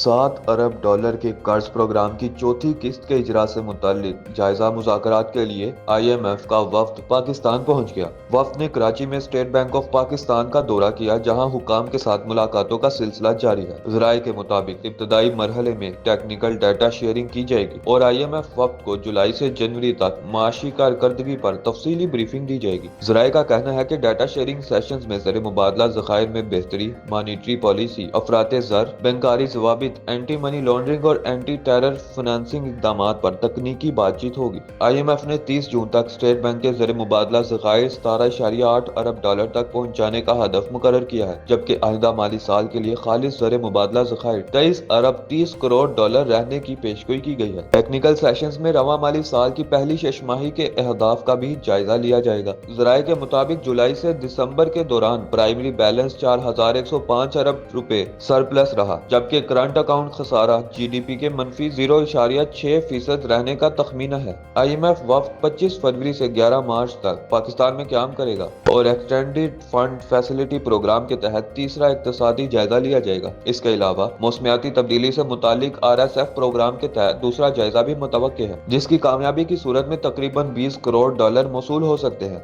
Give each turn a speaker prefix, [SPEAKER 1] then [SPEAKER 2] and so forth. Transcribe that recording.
[SPEAKER 1] 7 ارب dollar کے قرض programme کی چوتھی قسط کے اجرا سے متعلق جائزہ مذاکرات کے لیے IMF کا وفد پاکستان پہنچ گیا۔ وفد نے کراچی میں اسٹیٹ بینک آف پاکستان کا دورہ کیا، جہاں حکام کے ساتھ ملاقاتوں کا سلسلہ جاری ہے۔ ذرائع کے مطابق ابتدائی مرحلے میں ٹیکنیکل ڈیٹا شیئرنگ کی جائے گی اور IMF وفد کو جولائی سے جنوری تک معاشی کارکردگی پر تفصیلی بریفنگ دی جائے گی۔ ذرائع کا کہنا ہے کہ ڈیٹا شیئرنگ سیشنز میں زر مبادلہ ذخائر میں بہتری، مانیٹری پالیسی، افراط زر، بینکاری ضوابط، اینٹی منی لانڈرنگ اور اینٹی ٹیرر فنانسنگ اقدامات پر تکنیکی بات چیت ہوگی۔ IMF نے 30 جون تک اسٹیٹ بینک کے زر مبادلہ ذخائر 17.8 ارب ڈالر تک پہنچانے کا ہدف مقرر کیا ہے، جبکہ آئندہ مالی سال کے لیے خالص زر مبادلہ ذخائر 23 ارب 30 کروڑ ڈالر رہنے کی پیشگوئی کی گئی ہے۔ ٹیکنیکل سیشنز میں رواں مالی سال کی پہلی شش ماہی کے اہداف کا بھی جائزہ لیا جائے گا۔ ذرائع کے مطابق جولائی سے دسمبر کے دوران پرائمری بیلنس 4105 ارب روپے سرپلس رہا، جبکہ کرنٹ اکاؤنٹ خسارہ GDP کے منفی 0.6% رہنے کا تخمینہ ہے۔ IMF وفد 25 فروری سے 11 مارچ تک پاکستان میں قیام کرے گا اور ایکسٹینڈڈ فنڈ فیسلٹی پروگرام کے تحت تیسرا اقتصادی جائزہ لیا جائے گا۔ اس کے علاوہ موسمیاتی تبدیلی سے متعلق RSF پروگرام کے تحت دوسرا جائزہ بھی متوقع ہے، جس کی کامیابی کی صورت میں تقریباً 20 کروڑ ڈالر موصول ہو سکتے ہیں۔